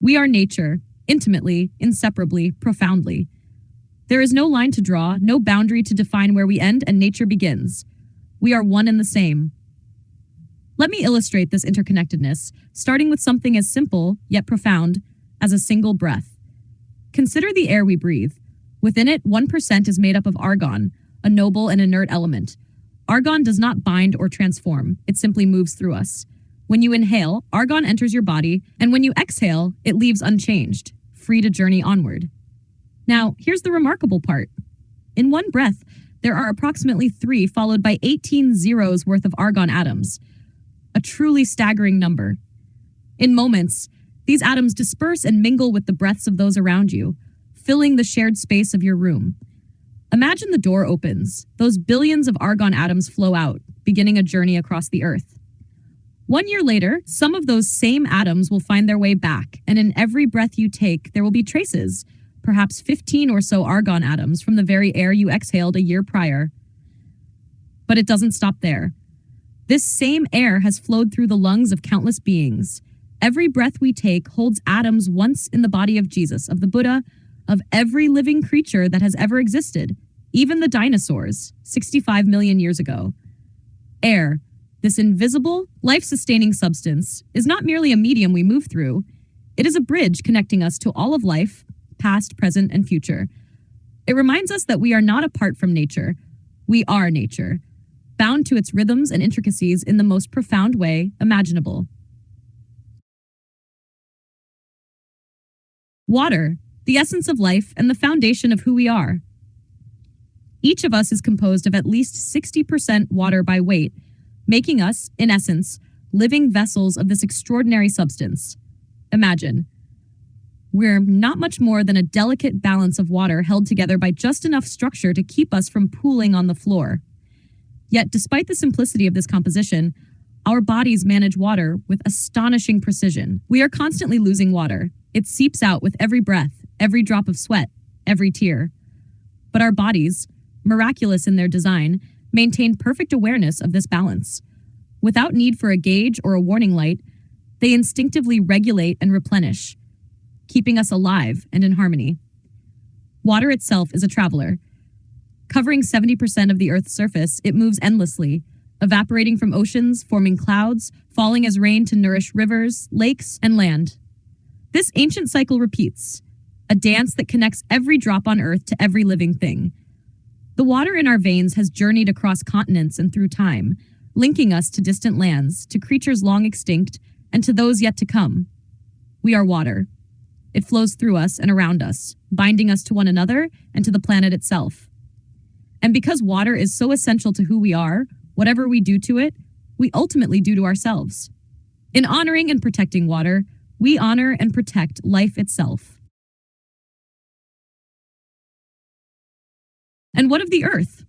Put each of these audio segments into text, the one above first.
We are nature, intimately, inseparably, profoundly. There is no line to draw, no boundary to define where we end and nature begins. We are one and the same. Let me illustrate this interconnectedness, starting with something as simple, yet profound, as a single breath. Consider the air we breathe. Within it, 1% is made up of argon, a noble and inert element. Argon does not bind or transform, it simply moves through us. When you inhale, argon enters your body, and when you exhale, it leaves unchanged, free to journey onward. Now, here's the remarkable part. In one breath, there are approximately 3 followed by 18 zeros worth of argon atoms. A truly staggering number. In moments, these atoms disperse and mingle with the breaths of those around you, filling the shared space of your room. Imagine the door opens. Those billions of argon atoms flow out, beginning a journey across the earth. 1 year later, some of those same atoms will find their way back, and in every breath you take, there will be traces, perhaps 15 or so argon atoms from the very air you exhaled a year prior. But it doesn't stop there. This same air has flowed through the lungs of countless beings. Every breath we take holds atoms once in the body of Jesus, of the Buddha, of every living creature that has ever existed, even the dinosaurs, 65 million years ago. Air, this invisible, life-sustaining substance, is not merely a medium we move through. It is a bridge connecting us to all of life, past, present, and future. It reminds us that we are not apart from nature. We are nature, bound to its rhythms and intricacies in the most profound way imaginable. Water, the essence of life and the foundation of who we are. Each of us is composed of at least 60% water by weight, making us, in essence, living vessels of this extraordinary substance. Imagine. We're not much more than a delicate balance of water held together by just enough structure to keep us from pooling on the floor. Yet, despite the simplicity of this composition, our bodies manage water with astonishing precision. We are constantly losing water. It seeps out with every breath, every drop of sweat, every tear. But our bodies, miraculous in their design, maintain perfect awareness of this balance. Without need for a gauge or a warning light, they instinctively regulate and replenish, keeping us alive and in harmony. Water itself is a traveler. Covering 70% of the Earth's surface, it moves endlessly, evaporating from oceans, forming clouds, falling as rain to nourish rivers, lakes, and land. This ancient cycle repeats, a dance that connects every drop on Earth to every living thing. The water in our veins has journeyed across continents and through time, linking us to distant lands, to creatures long extinct, and to those yet to come. We are water. It flows through us and around us, binding us to one another and to the planet itself. And because water is so essential to who we are, whatever we do to it, we ultimately do to ourselves. In honoring and protecting water, we honor and protect life itself. And what of the earth?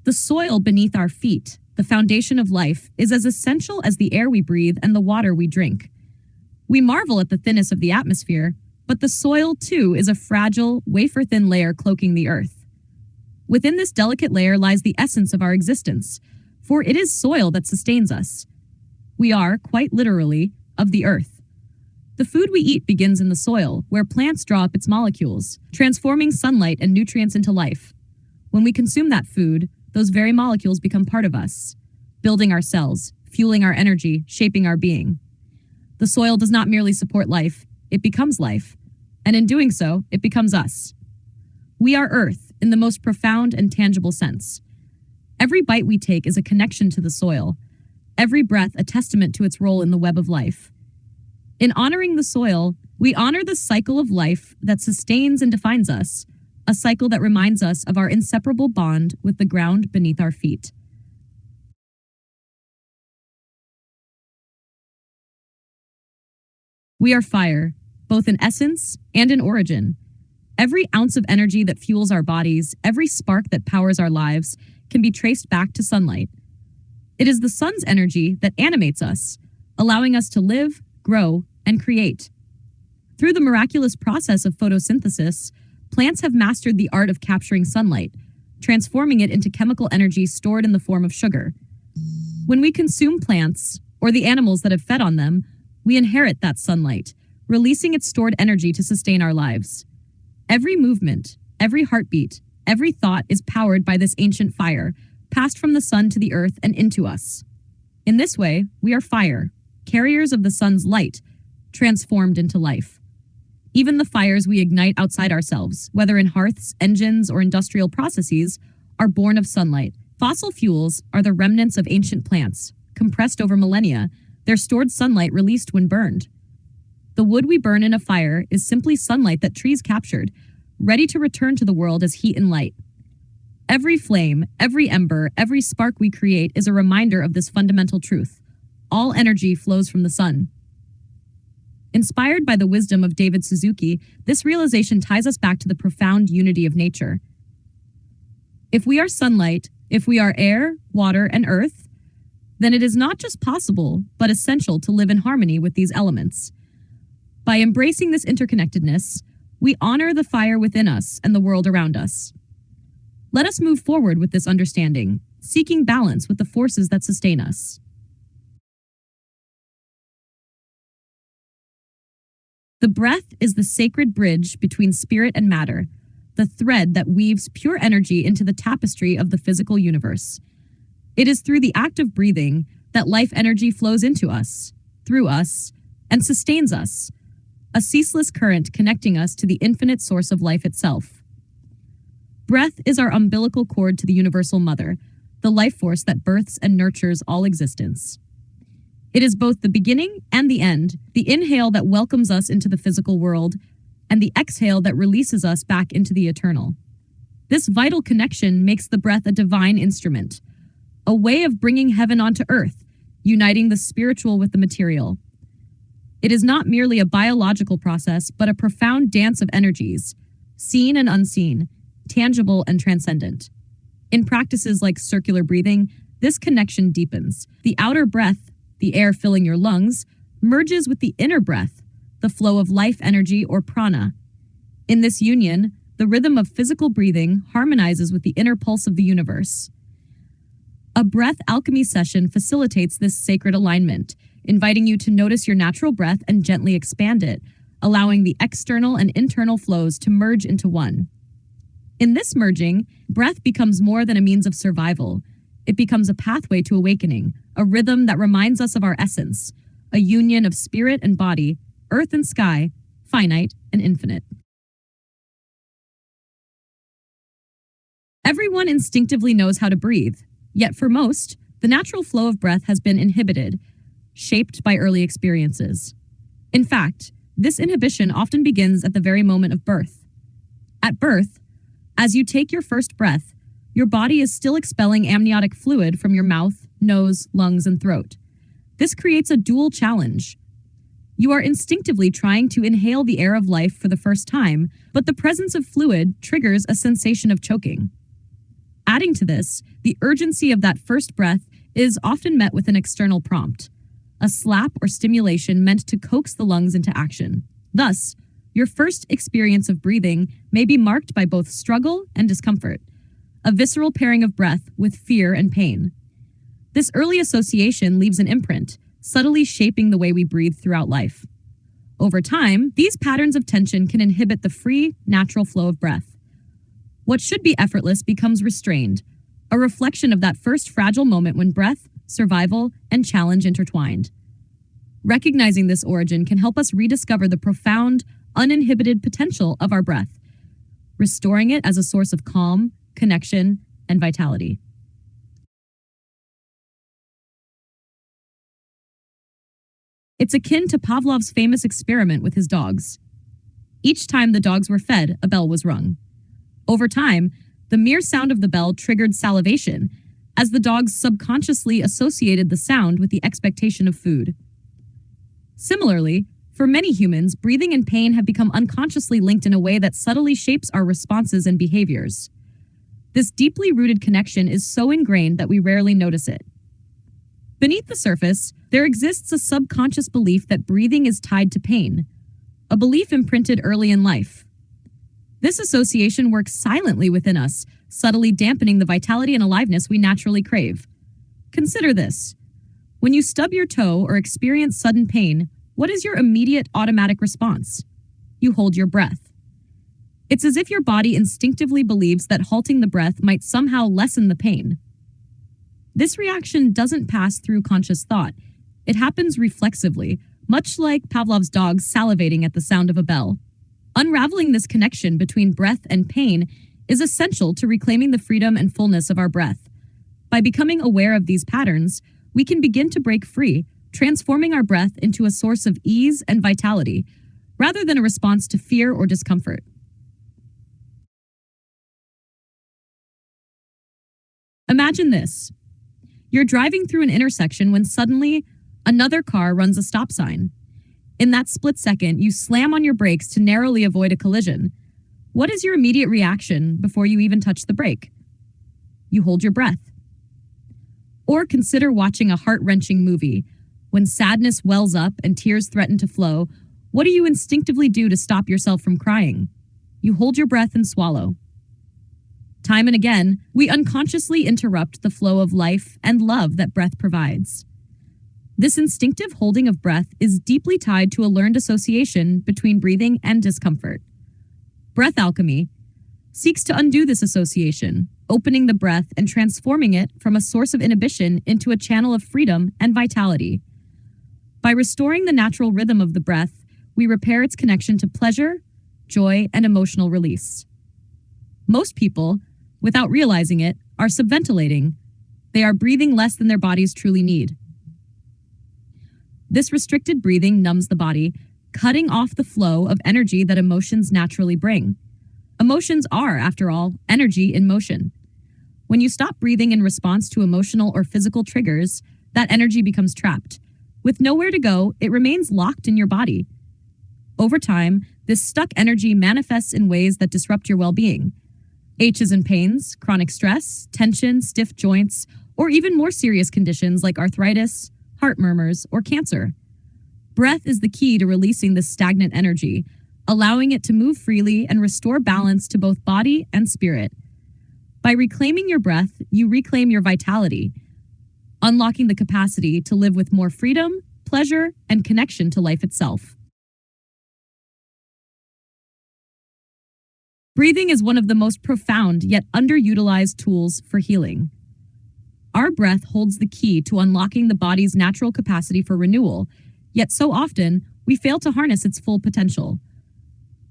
The soil beneath our feet, the foundation of life, is as essential as the air we breathe and the water we drink. We marvel at the thinness of the atmosphere, but the soil, too, is a fragile, wafer-thin layer cloaking the earth. Within this delicate layer lies the essence of our existence, for it is soil that sustains us. We are, quite literally, of the earth. The food we eat begins in the soil, where plants draw up its molecules, transforming sunlight and nutrients into life. When we consume that food, those very molecules become part of us, building our cells, fueling our energy, shaping our being. The soil does not merely support life, it becomes life, and in doing so, it becomes us. We are Earth in the most profound and tangible sense. Every bite we take is a connection to the soil, every breath a testament to its role in the web of life. In honoring the soil, we honor the cycle of life that sustains and defines us, a cycle that reminds us of our inseparable bond with the ground beneath our feet. We are fire, both in essence and in origin. Every ounce of energy that fuels our bodies, every spark that powers our lives, can be traced back to sunlight. It is the sun's energy that animates us, allowing us to live, grow, and create. Through the miraculous process of photosynthesis, plants have mastered the art of capturing sunlight, transforming it into chemical energy stored in the form of sugar. When we consume plants, or the animals that have fed on them, we inherit that sunlight, releasing its stored energy to sustain our lives. Every movement, every heartbeat, every thought is powered by this ancient fire, passed from the sun to the earth and into us. In this way, we are fire, carriers of the sun's light, transformed into life. Even the fires we ignite outside ourselves, whether in hearths, engines, or industrial processes, are born of sunlight. Fossil fuels are the remnants of ancient plants, compressed over millennia, their stored sunlight released when burned. The wood we burn in a fire is simply sunlight that trees captured, ready to return to the world as heat and light. Every flame, every ember, every spark we create is a reminder of this fundamental truth. All energy flows from the sun. Inspired by the wisdom of David Suzuki, this realization ties us back to the profound unity of nature. If we are sunlight, if we are air, water, and earth, then it is not just possible, but essential to live in harmony with these elements. By embracing this interconnectedness, we honor the fire within us and the world around us. Let us move forward with this understanding, seeking balance with the forces that sustain us. The breath is the sacred bridge between spirit and matter, the thread that weaves pure energy into the tapestry of the physical universe. It is through the act of breathing that life energy flows into us, through us, and sustains us, a ceaseless current connecting us to the infinite source of life itself. Breath is our umbilical cord to the universal mother, the life force that births and nurtures all existence. It is both the beginning and the end, the inhale that welcomes us into the physical world, and the exhale that releases us back into the eternal. This vital connection makes the breath a divine instrument, a way of bringing heaven onto earth, uniting the spiritual with the material. It is not merely a biological process, but a profound dance of energies, seen and unseen, tangible and transcendent. In practices like circular breathing, this connection deepens. The outer breath, the air filling your lungs, merges with the inner breath, the flow of life energy or prana. In this union, the rhythm of physical breathing harmonizes with the inner pulse of the universe. A breath alchemy session facilitates this sacred alignment, inviting you to notice your natural breath and gently expand it, allowing the external and internal flows to merge into one. In this merging, breath becomes more than a means of survival. It becomes a pathway to awakening, a rhythm that reminds us of our essence, a union of spirit and body, earth and sky, finite and infinite. Everyone instinctively knows how to breathe, yet for most, the natural flow of breath has been inhibited, shaped by early experiences. In fact, this inhibition often begins at the very moment of birth. At birth, as you take your first breath, your body is still expelling amniotic fluid from your mouth, nose, lungs, and throat. This creates a dual challenge. You are instinctively trying to inhale the air of life for the first time, but the presence of fluid triggers a sensation of choking. Adding to this, the urgency of that first breath is often met with an external prompt, a slap or stimulation meant to coax the lungs into action. Thus, your first experience of breathing may be marked by both struggle and discomfort, a visceral pairing of breath with fear and pain. This early association leaves an imprint, subtly shaping the way we breathe throughout life. Over time, these patterns of tension can inhibit the free, natural flow of breath. What should be effortless becomes restrained, a reflection of that first fragile moment when breath, survival, and challenge intertwined. Recognizing this origin can help us rediscover the profound, uninhibited potential of our breath, restoring it as a source of calm, connection, and vitality. It's akin to Pavlov's famous experiment with his dogs. Each time the dogs were fed, a bell was rung. Over time, the mere sound of the bell triggered salivation, as the dogs subconsciously associated the sound with the expectation of food. Similarly, for many humans, breathing and pain have become unconsciously linked in a way that subtly shapes our responses and behaviors. This deeply rooted connection is so ingrained that we rarely notice it. Beneath the surface, there exists a subconscious belief that breathing is tied to pain, a belief imprinted early in life. This association works silently within us, subtly dampening the vitality and aliveness we naturally crave. Consider this. When you stub your toe or experience sudden pain, What is your immediate automatic response? You hold your breath. It's as if your body instinctively believes that halting the breath might somehow lessen the pain. This reaction doesn't pass through conscious thought. It happens reflexively, much like Pavlov's dog salivating at the sound of a bell. Unraveling this connection between breath and pain is essential to reclaiming the freedom and fullness of our breath. By becoming aware of these patterns, we can begin to break free, transforming our breath into a source of ease and vitality, rather than a response to fear or discomfort. Imagine this. You're driving through an intersection when suddenly another car runs a stop sign. In that split second, you slam on your brakes to narrowly avoid a collision. What is your immediate reaction before you even touch the brake? You hold your breath. Or consider watching a heart-wrenching movie. When sadness wells up and tears threaten to flow, what do you instinctively do to stop yourself from crying? You hold your breath and swallow. Time and again, we unconsciously interrupt the flow of life and love that breath provides. This instinctive holding of breath is deeply tied to a learned association between breathing and discomfort. Breath alchemy seeks to undo this association, opening the breath and transforming it from a source of inhibition into a channel of freedom and vitality. By restoring the natural rhythm of the breath, we repair its connection to pleasure, joy, and emotional release. Most people, without realizing it, are subventilating. They are breathing less than their bodies truly need. This restricted breathing numbs the body, cutting off the flow of energy that emotions naturally bring. Emotions are, after all, energy in motion. When you stop breathing in response to emotional or physical triggers, that energy becomes trapped. With nowhere to go, it remains locked in your body. Over time, this stuck energy manifests in ways that disrupt your well-being. Aches and pains, chronic stress, tension, stiff joints, or even more serious conditions like arthritis, heart murmurs, or cancer. Breath is the key to releasing this stagnant energy, allowing it to move freely and restore balance to both body and spirit. By reclaiming your breath, you reclaim your vitality, unlocking the capacity to live with more freedom, pleasure, and connection to life itself. Breathing is one of the most profound yet underutilized tools for healing. Our breath holds the key to unlocking the body's natural capacity for renewal, yet so often we fail to harness its full potential.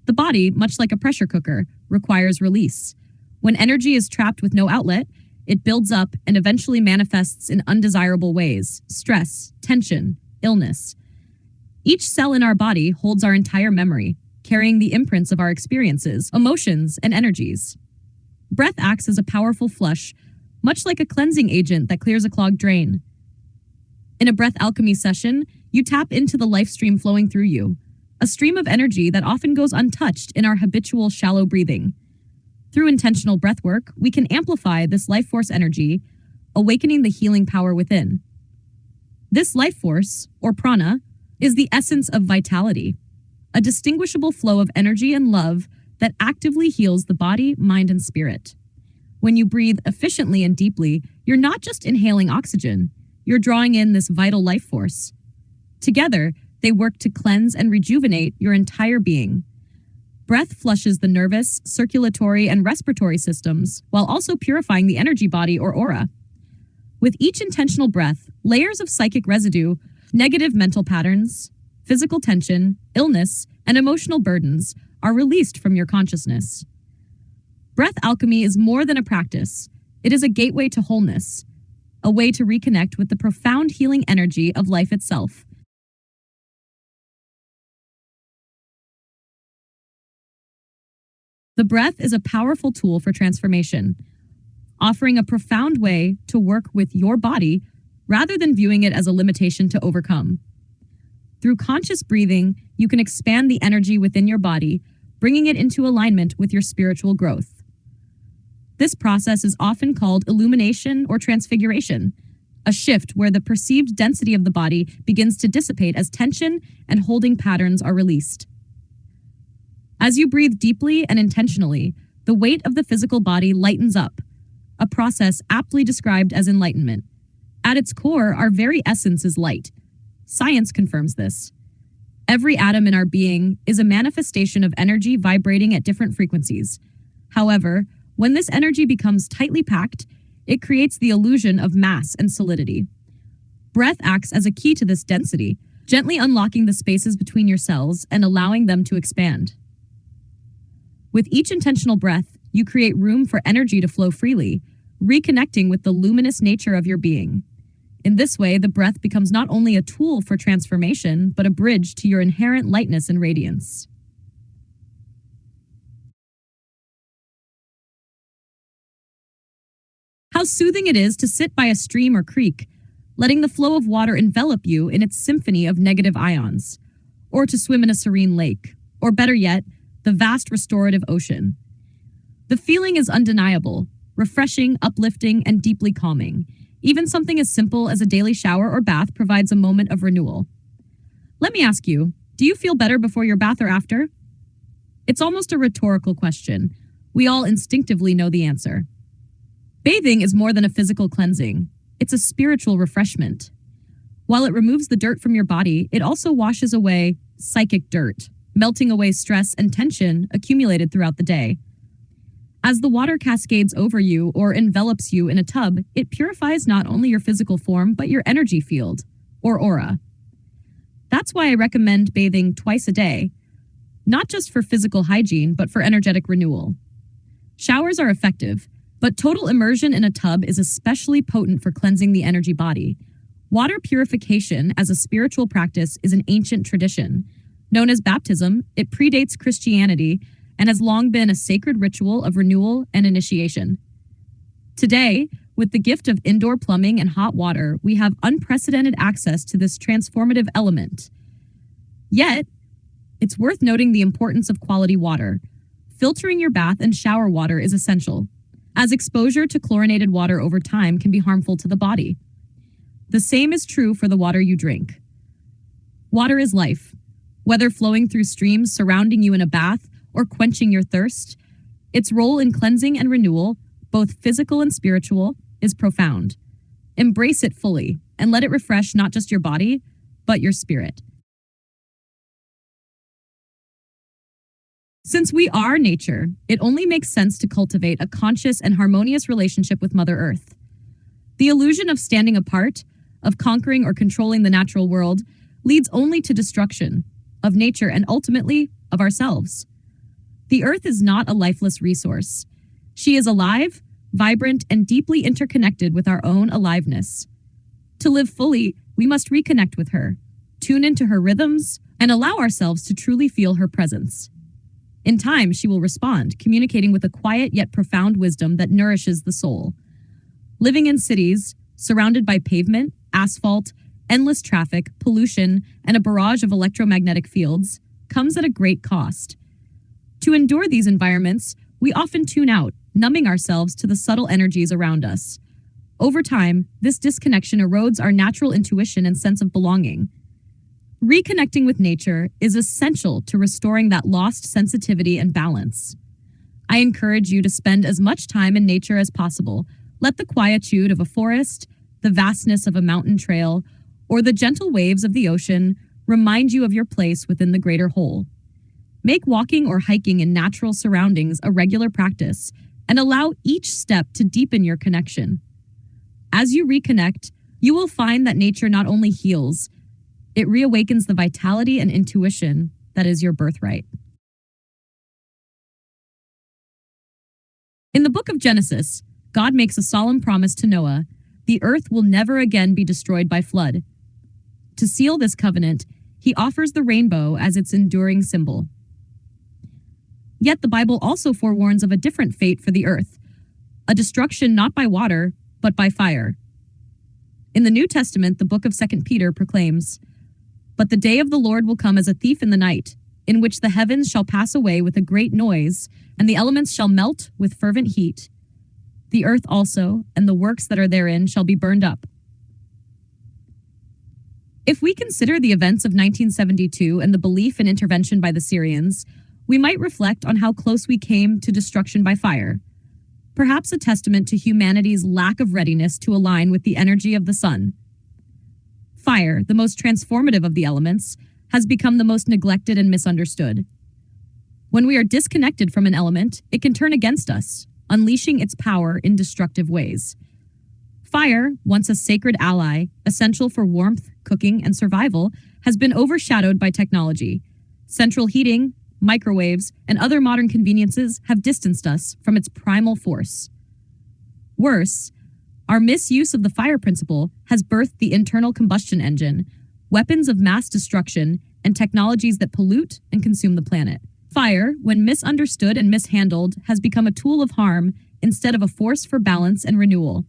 The body, much like a pressure cooker, requires release. When energy is trapped with no outlet, it builds up and eventually manifests in undesirable ways: stress, tension, illness. Each cell in our body holds our entire memory, carrying the imprints of our experiences, emotions, and energies. Breath acts as a powerful flush, much like a cleansing agent that clears a clogged drain. In a breath alchemy session, you tap into the life stream flowing through you, a stream of energy that often goes untouched in our habitual shallow breathing. Through intentional breath work, we can amplify this life force energy, awakening the healing power within. This life force, or prana, is the essence of vitality, a distinguishable flow of energy and love that actively heals the body, mind, and spirit. When you breathe efficiently and deeply, you're not just inhaling oxygen, you're drawing in this vital life force. Together, they work to cleanse and rejuvenate your entire being. Breath flushes the nervous, circulatory, and respiratory systems, while also purifying the energy body or aura. With each intentional breath, layers of psychic residue, negative mental patterns, physical tension, illness, and emotional burdens are released from your consciousness. Breath alchemy is more than a practice. It is a gateway to wholeness, a way to reconnect with the profound healing energy of life itself. The breath is a powerful tool for transformation, offering a profound way to work with your body rather than viewing it as a limitation to overcome. Through conscious breathing, you can expand the energy within your body, bringing it into alignment with your spiritual growth. This process is often called illumination or transfiguration, a shift where the perceived density of the body begins to dissipate as tension and holding patterns are released. As you breathe deeply and intentionally, the weight of the physical body lightens up, a process aptly described as enlightenment. At its core, our very essence is light. Science confirms this. Every atom in our being is a manifestation of energy vibrating at different frequencies. However, when this energy becomes tightly packed, it creates the illusion of mass and solidity. Breath acts as a key to this density, gently unlocking the spaces between your cells and allowing them to expand. With each intentional breath, you create room for energy to flow freely, reconnecting with the luminous nature of your being. In this way, the breath becomes not only a tool for transformation, but a bridge to your inherent lightness and radiance. How soothing it is to sit by a stream or creek, letting the flow of water envelop you in its symphony of negative ions, or to swim in a serene lake, or better yet, the vast restorative ocean. The feeling is undeniable, refreshing, uplifting, and deeply calming. Even something as simple as a daily shower or bath provides a moment of renewal. Let me ask you, do you feel better before your bath or after? It's almost a rhetorical question. We all instinctively know the answer. Bathing is more than a physical cleansing. It's a spiritual refreshment. While it removes the dirt from your body, it also washes away psychic dirt, melting away stress and tension accumulated throughout the day. As the water cascades over you or envelops you in a tub, it purifies not only your physical form, but your energy field, or aura. That's why I recommend bathing twice a day, not just for physical hygiene, but for energetic renewal. Showers are effective, but total immersion in a tub is especially potent for cleansing the energy body. Water purification as a spiritual practice is an ancient tradition. Known as baptism, it predates Christianity and has long been a sacred ritual of renewal and initiation. Today, with the gift of indoor plumbing and hot water, we have unprecedented access to this transformative element. Yet, it's worth noting the importance of quality water. Filtering your bath and shower water is essential, as exposure to chlorinated water over time can be harmful to the body. The same is true for the water you drink. Water is life. Whether flowing through streams surrounding you in a bath or quenching your thirst, its role in cleansing and renewal, both physical and spiritual, is profound. Embrace it fully and let it refresh not just your body, but your spirit. Since we are nature, it only makes sense to cultivate a conscious and harmonious relationship with Mother Earth. The illusion of standing apart, of conquering or controlling the natural world, leads only to destruction of nature and ultimately of ourselves. The Earth is not a lifeless resource. She is alive, vibrant, and deeply interconnected with our own aliveness. To live fully, we must reconnect with her, tune into her rhythms, and allow ourselves to truly feel her presence. In time, she will respond, communicating with a quiet yet profound wisdom that nourishes the soul. Living in cities, surrounded by pavement, asphalt, endless traffic, pollution, and a barrage of electromagnetic fields, comes at a great cost. To endure these environments, we often tune out, numbing ourselves to the subtle energies around us. Over time, this disconnection erodes our natural intuition and sense of belonging. Reconnecting with nature is essential to restoring that lost sensitivity and balance. I encourage you to spend as much time in nature as possible. Let the quietude of a forest, the vastness of a mountain trail, or the gentle waves of the ocean remind you of your place within the greater whole. Make walking or hiking in natural surroundings a regular practice, and allow each step to deepen your connection. As you reconnect, you will find that nature not only heals, it reawakens the vitality and intuition that is your birthright. In the book of Genesis, God makes a solemn promise to Noah: the earth will never again be destroyed by flood. To seal this covenant, he offers the rainbow as its enduring symbol. Yet the Bible also forewarns of a different fate for the earth, a destruction not by water, but by fire. In the New Testament, the book of 2 Peter proclaims, "But the day of the Lord will come as a thief in the night, in which the heavens shall pass away with a great noise, and the elements shall melt with fervent heat. The earth also, and the works that are therein, shall be burned up." If we consider the events of 1972 and the belief in intervention by the Syrians, we might reflect on how close we came to destruction by fire, perhaps a testament to humanity's lack of readiness to align with the energy of the sun. Fire, the most transformative of the elements, has become the most neglected and misunderstood. When we are disconnected from an element, it can turn against us, unleashing its power in destructive ways. Fire, once a sacred ally, essential for warmth, cooking, and survival, has been overshadowed by technology. Central heating, microwaves, and other modern conveniences have distanced us from its primal force. Worse, our misuse of the fire principle has birthed the internal combustion engine, weapons of mass destruction, and technologies that pollute and consume the planet. Fire, when misunderstood and mishandled, has become a tool of harm instead of a force for balance and renewal.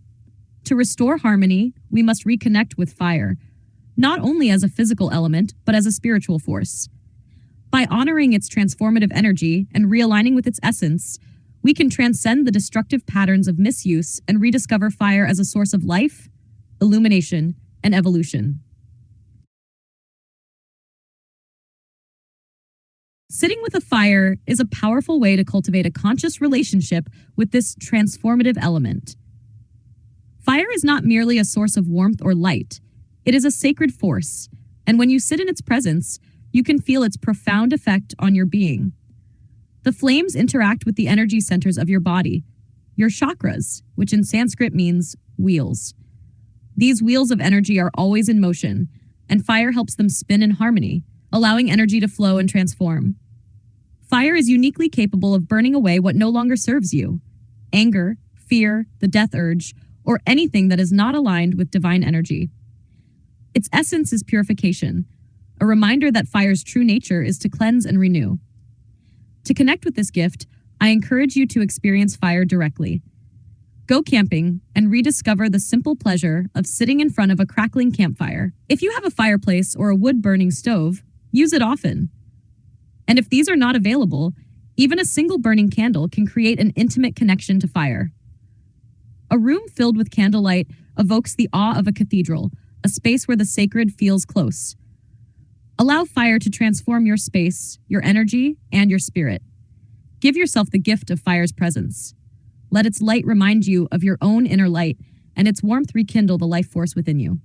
To restore harmony, we must reconnect with fire, not only as a physical element, but as a spiritual force. By honoring its transformative energy and realigning with its essence, we can transcend the destructive patterns of misuse and rediscover fire as a source of life, illumination, and evolution. Sitting with a fire is a powerful way to cultivate a conscious relationship with this transformative element. Fire is not merely a source of warmth or light. It is a sacred force, and when you sit in its presence, you can feel its profound effect on your being. The flames interact with the energy centers of your body, your chakras, which in Sanskrit means wheels. These wheels of energy are always in motion, and fire helps them spin in harmony, allowing energy to flow and transform. Fire is uniquely capable of burning away what no longer serves you: anger, fear, the death urge, or anything that is not aligned with divine energy. Its essence is purification, a reminder that fire's true nature is to cleanse and renew. To connect with this gift, I encourage you to experience fire directly. Go camping and rediscover the simple pleasure of sitting in front of a crackling campfire. If you have a fireplace or a wood-burning stove, use it often. And if these are not available, even a single burning candle can create an intimate connection to fire. A room filled with candlelight evokes the awe of a cathedral, a space where the sacred feels close. Allow fire to transform your space, your energy, and your spirit. Give yourself the gift of fire's presence. Let its light remind you of your own inner light, and its warmth rekindle the life force within you.